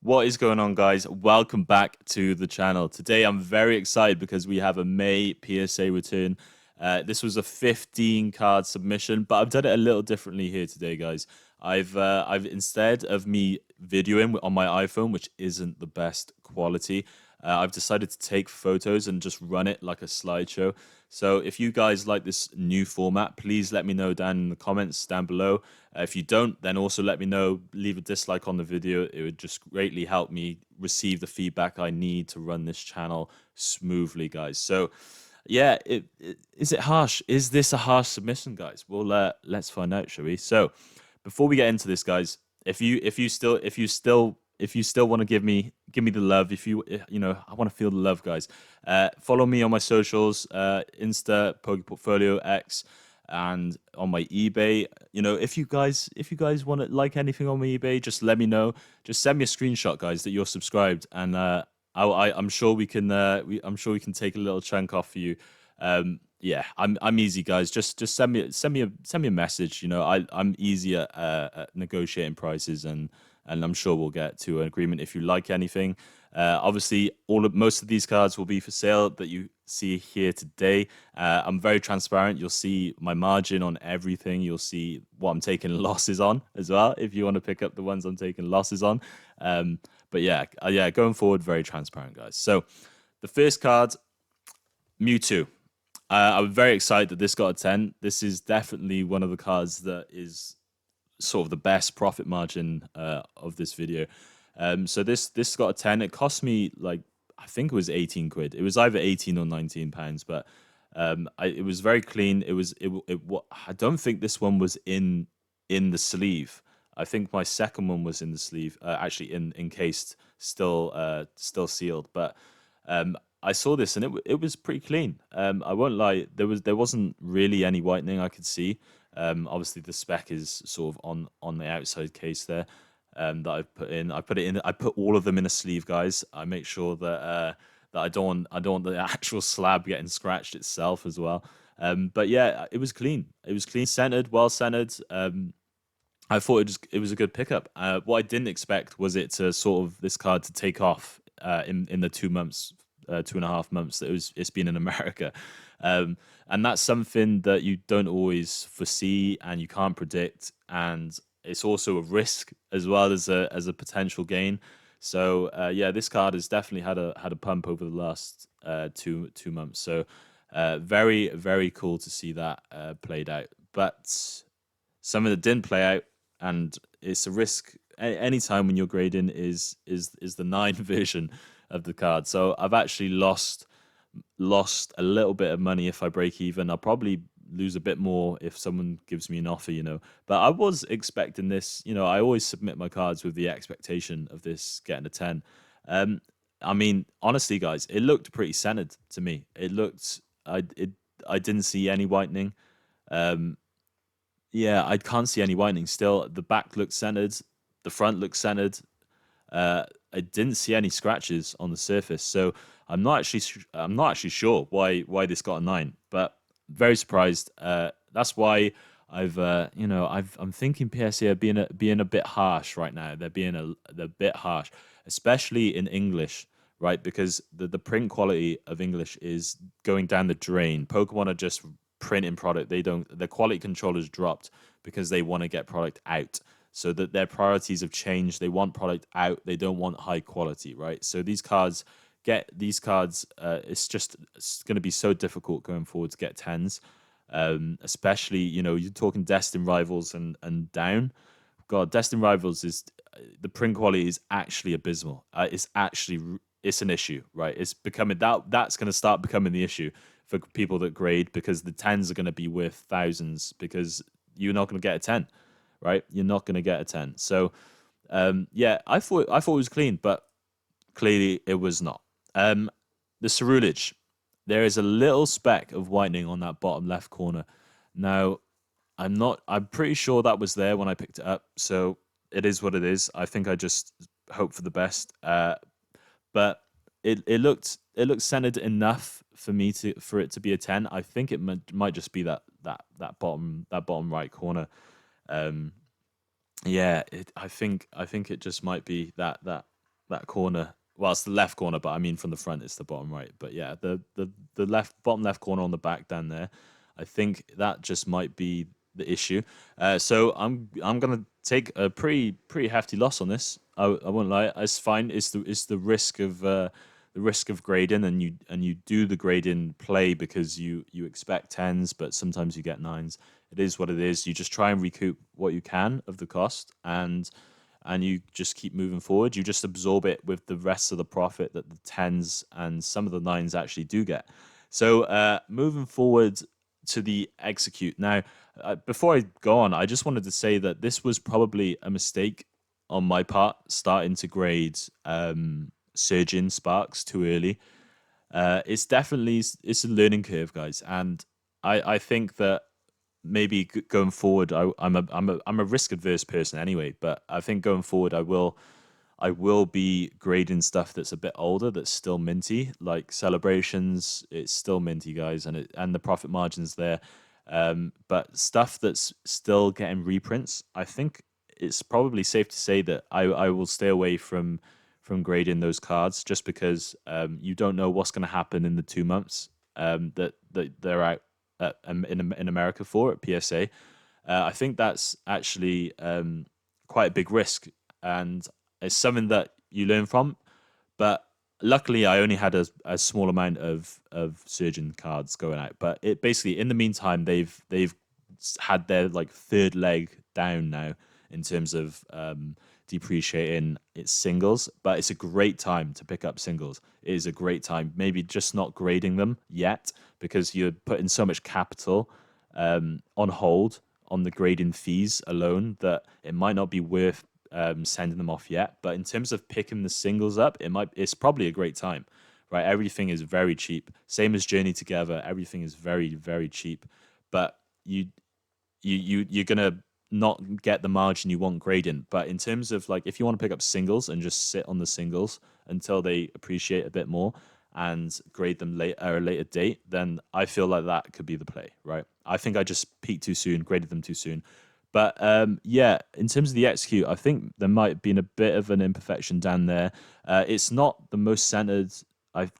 What is going on, guys? Welcome back to the channel. Today, I'm very excited because we have a May PSA return. This was a 15 card submission, but I've done it a little differently here today, guys. I've instead of me videoing on my iPhone, which isn't the best quality, I've decided to take photos and just run it like a slideshow. So if you guys like this new format, please let me know down in the comments down below. If you don't, then also let me know. Leave a dislike on the video. It would just greatly help me receive the feedback I need to run this channel smoothly, guys. So, yeah, is it harsh? Is this a harsh submission, guys? Well, let's find out, shall we? So, before we get into this, guys, if you still want to give me the love, I want to feel the love, guys. Follow me on my socials, Insta, Poképortfolio, X, and on my eBay. If you guys want to like anything on my eBay, just let me know. Just send me a screenshot, guys, that you're subscribed, and I'm sure we can I'm sure we can take a little chunk off for you. Yeah, I'm easy, guys. Just send me a message. I'm easy at negotiating prices, and I'm sure we'll get to an agreement if you like anything. Obviously, most of these cards will be for sale that you see here today. I'm very transparent. You'll see my margin on everything. You'll see what I'm taking losses on as well, if you want to pick up the ones I'm taking losses on. But yeah, going forward, very transparent, guys. So the first card, Mewtwo. I'm very excited that this got a 10. This is definitely one of the cards that is sort of the best profit margin of this video. So this got a 10. It cost me, like, I think it was 18 quid. It was either 18 or 19 pounds, but it was very clean. I don't think this one was in the sleeve. I think my second one was in the sleeve, actually encased, still sealed. But I saw this and it was pretty clean. I won't lie, there wasn't really any whitening I could see. Obviously the spec is sort of on the outside case there, that I've put in. I put all of them in a sleeve, guys. I make sure that I don't want the actual slab getting scratched itself as well. But yeah, it was clean. It was clean, centered, well centered. I thought it was a good pickup. What I didn't expect was it to sort of this card to take off in the 2 months, 2.5 months that it's been in America. And that's something that you don't always foresee and you can't predict, and it's also a risk as well as a potential gain. So yeah, this card has definitely had a pump over the last 2 months. So very very cool to see that played out. But some of it didn't play out, and it's a risk anytime when you're grading is the 9 version of the card. So I've actually lost a little bit of money if I break even. I'll probably lose a bit more if someone gives me an offer. But I was expecting this. I always submit my cards with the expectation of this getting a 10. I mean, honestly, guys, it looked pretty centered to me. I didn't see any whitening. Um, yeah, I can't see any whitening still. The back looks centered, the front looks centered. I didn't see any scratches on the surface, so I'm not actually sure why this got a 9, but very surprised. That's why I'm thinking PSA are being a bit harsh right now. They're a bit harsh, especially in English, right? Because the print quality of English is going down the drain. Pokemon are just printing product. Their quality control has dropped because they want to get product out, so that their priorities have changed. They want product out. They don't want high quality, right? So these cards, it's going to be so difficult going forward to get 10s, especially, you're talking Destined Rivals and down. God, Destined Rivals is the print quality is actually abysmal. It's an issue, right? It's becoming that's going to start becoming the issue for people that grade, because the 10s are going to be worth thousands, because you're not going to get a 10, right? You're not going to get a 10. So yeah, I thought it was clean, but clearly it was not. The cerulage, there is a little speck of whitening on that bottom left corner. Now, I'm pretty sure that was there when I picked it up, so it is what it is. I think I just hope for the best. But it looked centered enough for it to be a 10. I think it might just be that bottom right corner. Yeah, I think it just might be that. that corner. Well, it's the left corner, but I mean from the front, it's the bottom right. But yeah, the left bottom left corner on the back down there. I think that just might be the issue. So I'm gonna take a pretty hefty loss on this. I won't lie. It's fine. It's the risk of grading, and you do the grading play because you expect tens, but sometimes you get nines. It is what it is. You just try and recoup what you can of the cost, and you just keep moving forward. You just absorb it with the rest of the profit that the tens and some of the nines actually do get. So moving forward to the execute. Now, before I go on, I just wanted to say that this was probably a mistake on my part, starting to grade Surgeon Sparks too early. It's definitely it's a learning curve, guys, and I think that maybe going forward, I'm a risk adverse person anyway, but I think going forward, I will be grading stuff that's a bit older, that's still minty, like Celebrations. It's still minty, guys, and the profit margins there. But stuff that's still getting reprints, I think it's probably safe to say that I will stay away from grading those cards just because you don't know what's going to happen in the 2 months that they're out in America for at PSA. I think that's actually quite a big risk, and it's something that you learn from. But luckily, I only had a small amount of surgeon cards going out. But it basically, in the meantime, they've had their like third leg down now in terms of depreciating its singles. But it's a great time to pick up singles. It is a great time. Maybe just not grading them yet because you're putting so much capital on hold on the grading fees alone that it might not be worth sending them off yet. But in terms of picking the singles up, it's probably a great time, right? Everything is very cheap. Same as Journey Together, everything is very cheap. But you're gonna not get the margin you want grading. But in terms of like if you want to pick up singles and just sit on the singles until they appreciate a bit more and grade them late at a later date, then I feel like that could be the play, right? I think I just peaked too soon, graded them too soon. But yeah, in terms of the execute, I think there might have been a bit of an imperfection down there. It's not the most centered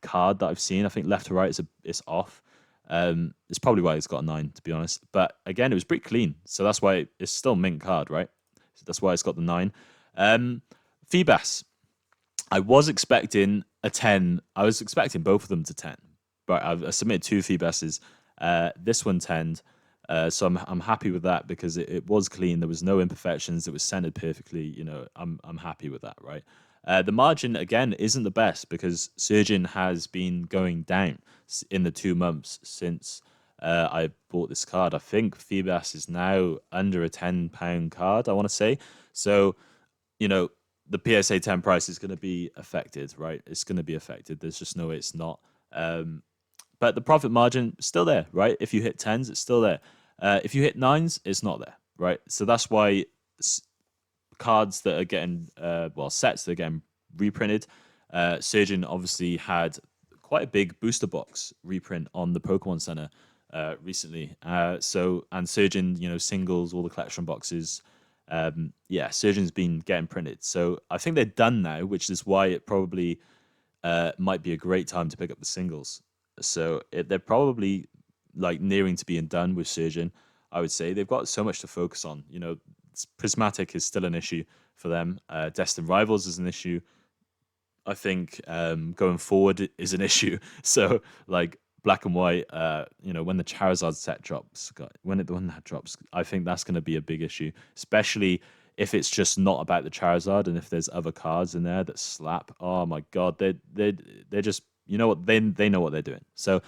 card that I've seen. I think left to right is off. It's probably why it's got a 9, to be honest. But again, it was pretty clean, so that's why it's still mint card, right? So that's why it's got the 9. Feebas, I was expecting a 10. I was expecting both of them to 10, but I submitted two Feebases. This one 10. So I'm happy with that because it was clean. There was no imperfections. It was centered perfectly. I'm happy with that, right? The margin again isn't the best because Surgeon has been going down in the 2 months since I bought this card. I think Feebas is now under a £10 card, I want to say. So, you know, the PSA 10 price is going to be affected, right? It's going to be affected. There's just no way it's not. But the profit margin still there, right? If you hit tens, it's still there. If you hit nines, it's not there, right? So that's why cards that are getting, sets that are getting reprinted. Surgeon obviously had quite a big booster box reprint on the Pokemon Center recently. And Surgeon, singles, all the collection boxes. Surgeon's been getting printed. So I think they're done now, which is why it probably might be a great time to pick up the singles. So they're probably like nearing to being done with Surgeon. I would say they've got so much to focus on. Prismatic is still an issue for them. Destined Rivals is an issue. I think going forward is an issue. So like Black and White, when the Charizard set drops, when that drops, I think that's going to be a big issue, especially if it's just not about the Charizard and if there's other cards in there that slap. Oh my god, they're just what they know what they're doing. So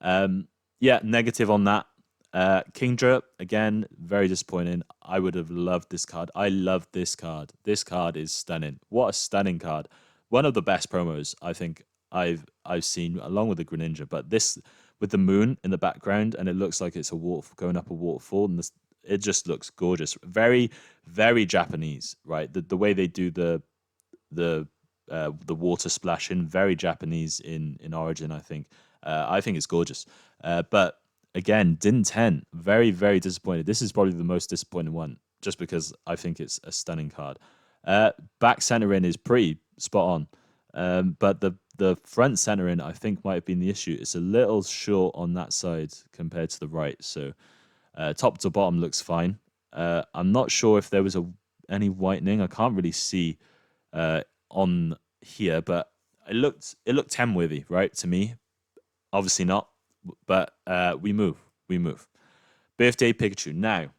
negative on that. Kingdra, again, very disappointing. I would have loved this card. I love this card. This card is stunning. What a stunning card. One of the best promos I think I've seen, along with the Greninja. But this with the moon in the background, and it looks like it's a waterfall going up a waterfall, and it just looks gorgeous. Very, very Japanese, right? The way they do the water splashing, very Japanese in origin. I think it's gorgeous. But again, didn't 10. Very, very disappointed. This is probably the most disappointing one, just because I think it's a stunning card. Back centering is pretty spot on, but the front centering I think might have been the issue. It's a little short on that side compared to the right. So top to bottom looks fine. I'm not sure if there was any whitening. I can't really see on here, but it looked 10 worthy, right, to me. Obviously not, but we move. We move. Birthday Pikachu. Now,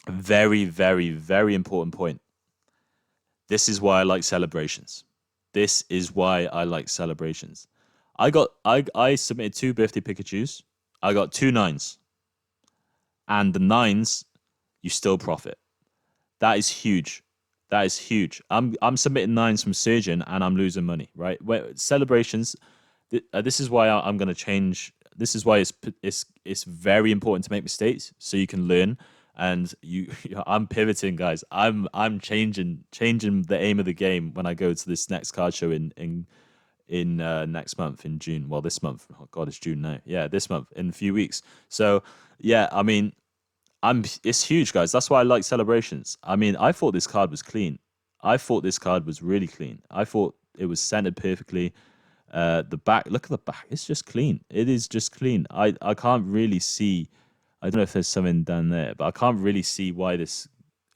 a very, very, very important point. This is why I like celebrations. This is why I like celebrations. I submitted 2 birthday Pikachus. I got 2 9s. And the 9s, you still profit. That is huge. That is huge. I'm submitting 9s from Surgeon and I'm losing money, right? Celebrations. This is why I'm going to change. This is why it's very important to make mistakes so you can learn. And I'm pivoting, guys. I'm changing the aim of the game when I go to this next card show in next month in June. Well, this month. Oh God, it's June now. Yeah, this month in a few weeks. So yeah, I mean, it's huge, guys. That's why I like celebrations. I mean, I thought this card was clean. I thought this card was really clean. I thought it was centered perfectly. The back, look at the back. It's just clean. It is just clean. I can't really see. I don't know if there's something down there, but I can't really see why this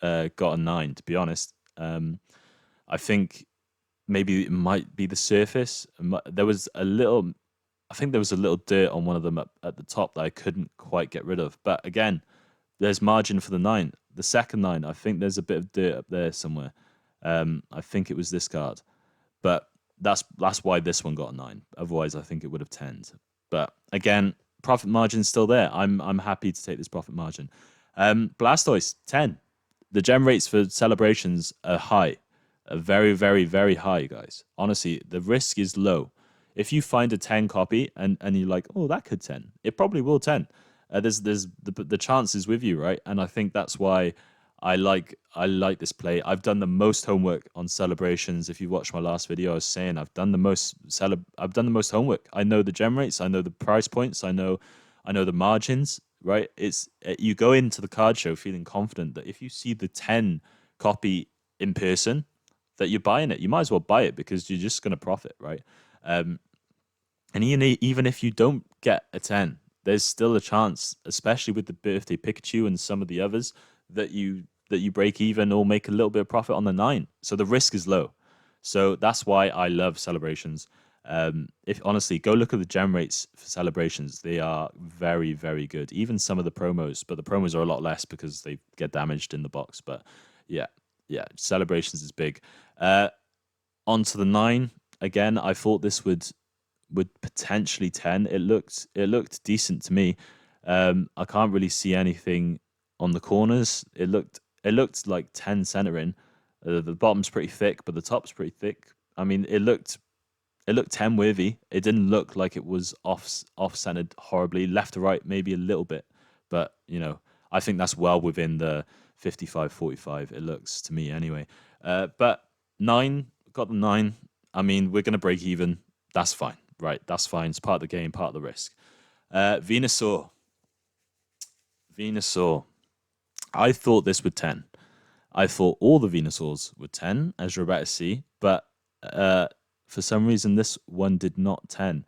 got a 9. To be honest, I think maybe it might be the surface. There was a little. I think there was a little dirt on one of them at the top that I couldn't quite get rid of. But again, there's margin for the 9. The second 9, I think there's a bit of dirt up there somewhere. I think it was this card, but that's why this one got a 9. Otherwise, I think it would have 10'd. But again, profit margin's still there. I'm happy to take this profit margin. Blastoise 10. The gem rates for celebrations are high, are very, very, very high, guys. Honestly, the risk is low. If you find a 10 copy and you're like, oh, that could 10, it probably will 10. There's the chance is with you, right? And I think that's why I like this play. I've done the most homework on celebrations. If you watched my last video, I was saying I've done the most homework. I know the gem rates, I know the price points, I know the margins, right? It's you go into the card show feeling confident that if you see the 10 copy in person, that you're buying it. You might as well buy it because you're just going to profit, right? And even if you don't get a 10, there's still a chance, especially with the birthday Pikachu and some of the others, that you break even or make a little bit of profit on the 9. So the risk is low. So that's why I love celebrations. If honestly, go look at the gem rates for celebrations. They are very, very good. Even some of the promos, but the promos are a lot less because they get damaged in the box. But yeah, celebrations is big. Onto the 9 again. I thought this would potentially 10. It looked decent to me. I can't really see anything on the corners. It looked like 10 centering. The bottom's pretty thick, but the top's pretty thick. I mean, it looked 10 worthy. It didn't look like it was off centered horribly. Left to right, maybe a little bit, but I think that's well within the 55-45. It looks to me anyway. But 9, got the 9. I mean, we're gonna break even. That's fine, right? That's fine. It's part of the game, part of the risk. Venusaur. I thought this would 10. I thought all the Venusaurs would 10, as you're about to see, but for some reason this one did not 10.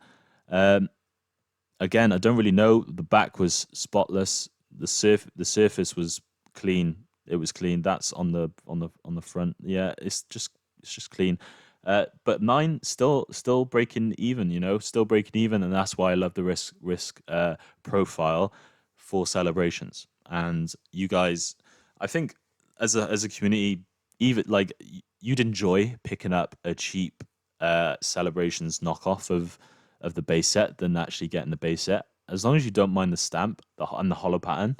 Again, I don't really know. The back was spotless. The surface was clean. It was clean. That's on the front. Yeah, it's just clean. But 9 still breaking even. Still breaking even, and that's why I love the risk profile for celebrations. And you guys, I think as a community, even like you'd enjoy picking up a cheap celebrations knockoff of the base set than actually getting the base set. As long as you don't mind the stamp and the hollow pattern,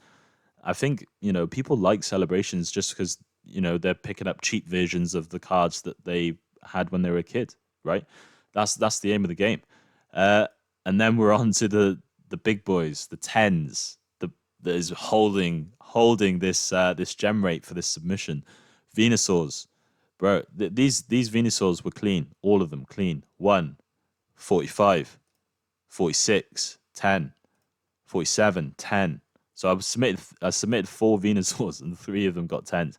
I think people like celebrations just because they're picking up cheap versions of the cards that they had when they were a kid, right? That's the aim of the game. And then we're on to the big boys, the 10s, that is holding this gem rate for this submission. Venusaurs, bro. These Venusaurs were clean, all of them clean. 1, 45, 46, 10, 47, 10. So I submitted 4 Venusaurs and 3 of them got 10s.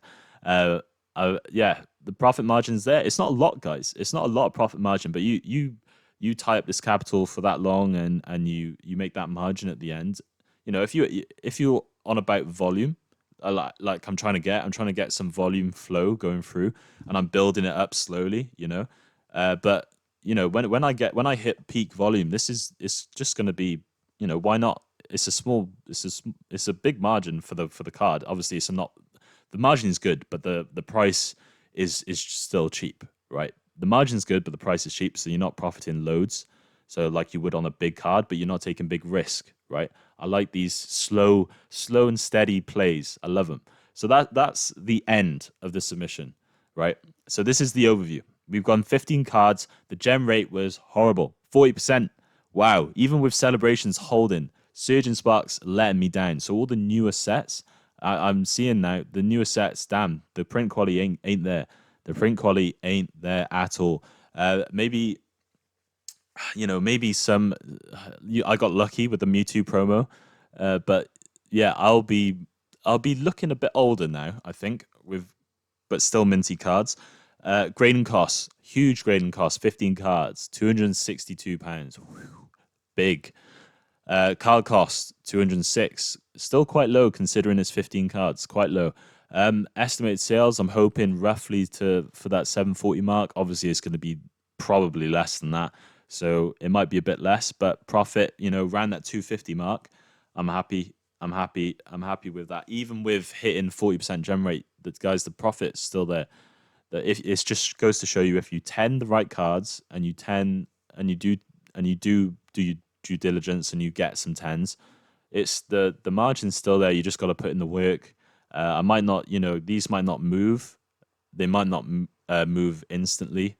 yeah, the profit margin's there. It's not a lot, guys. It's not a lot of profit margin, but you tie up this capital for that long, and you make that margin at the end. You know, if you're on about volume, like I'm trying to get some volume flow going through, and I'm building it up slowly. You know, but you know, when I hit peak volume, it's just going to be, you know, why not? It's a big margin for the card. Obviously, it's not the margin is good, but the price is still cheap, right? The margin's good, but the price is cheap, so you're not profiting loads. So like you would on a big card, but you're not taking big risk, right? I like these slow and steady plays. I love them. So that's the end of the submission, right? So this is the overview. We've gone 15 cards. The gem rate was horrible, 40%. Wow, even with celebrations holding, Surge and Sparks letting me down. So all the newer sets, I'm seeing now the newer sets. Damn, the print quality ain't there. The print quality ain't there at all. Maybe, you know, maybe some. I got lucky with the Mewtwo promo, but yeah, I'll be looking a bit older now, I think, with but still minty cards. Grading costs, huge grading costs. 15 cards, £262. Big. Card cost 206, still quite low considering it's 15 cards, quite low. Estimated sales, I'm hoping roughly for that 740 mark. Obviously, it's going to be probably less than that, so it might be a bit less. But profit, you know, around that 250 mark, I'm happy. I'm happy with that. Even with hitting 40% gem rate, that guys, the profit's still there. That if it just goes to show you, if you 10 the right cards and you do your due diligence and you get some tens, it's the margin's still there. You just got to put in the work. I might not, you know, these might not move. They might not move instantly,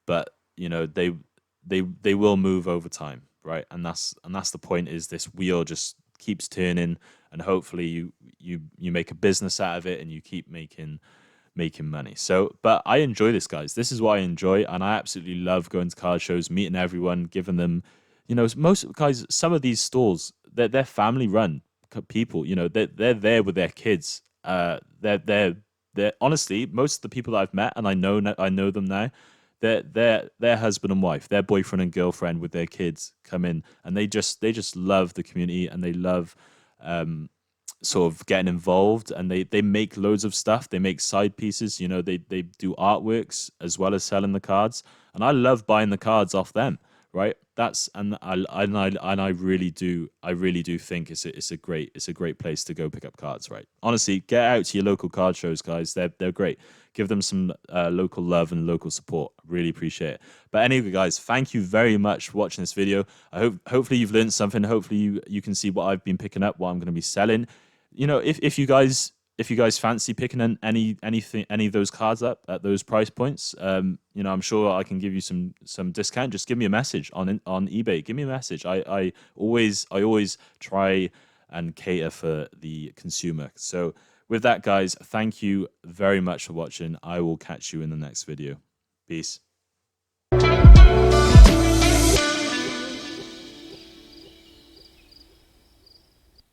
but you know they will move over time, right? And that's the point. Is this wheel just keeps turning, and hopefully you make a business out of it, and you keep making money. So, but I enjoy this, guys. This is what I enjoy, and I absolutely love going to card shows, meeting everyone, giving them, you know, most guys. Some of these stalls, they're family run people. You know, they're there with their kids. They're honestly, most of the people that I've met, and I know them now. Their husband and wife, their boyfriend and girlfriend with their kids come in, and they just love the community, and they love sort of getting involved, and they make loads of stuff. They make side pieces, you know, they do artworks as well as selling the cards, and I love buying the cards off them, right? That's and I really do think it's a great place to go pick up cards, right? Honestly, get out to your local card shows, guys. They're great. Give them some local love and local support. Really appreciate it. But anyway, guys, thank you very much for watching this video. Hopefully you've learned something. Hopefully you can see what I've been picking up, what I'm going to be selling. You know, if you guys fancy picking any of those cards up at those price points, you know, I'm sure I can give you some discount. Just give me a message on eBay. Give me a message. I always try and cater for the consumer. So with that, guys, thank you very much for watching. I will catch you in the next video. Peace.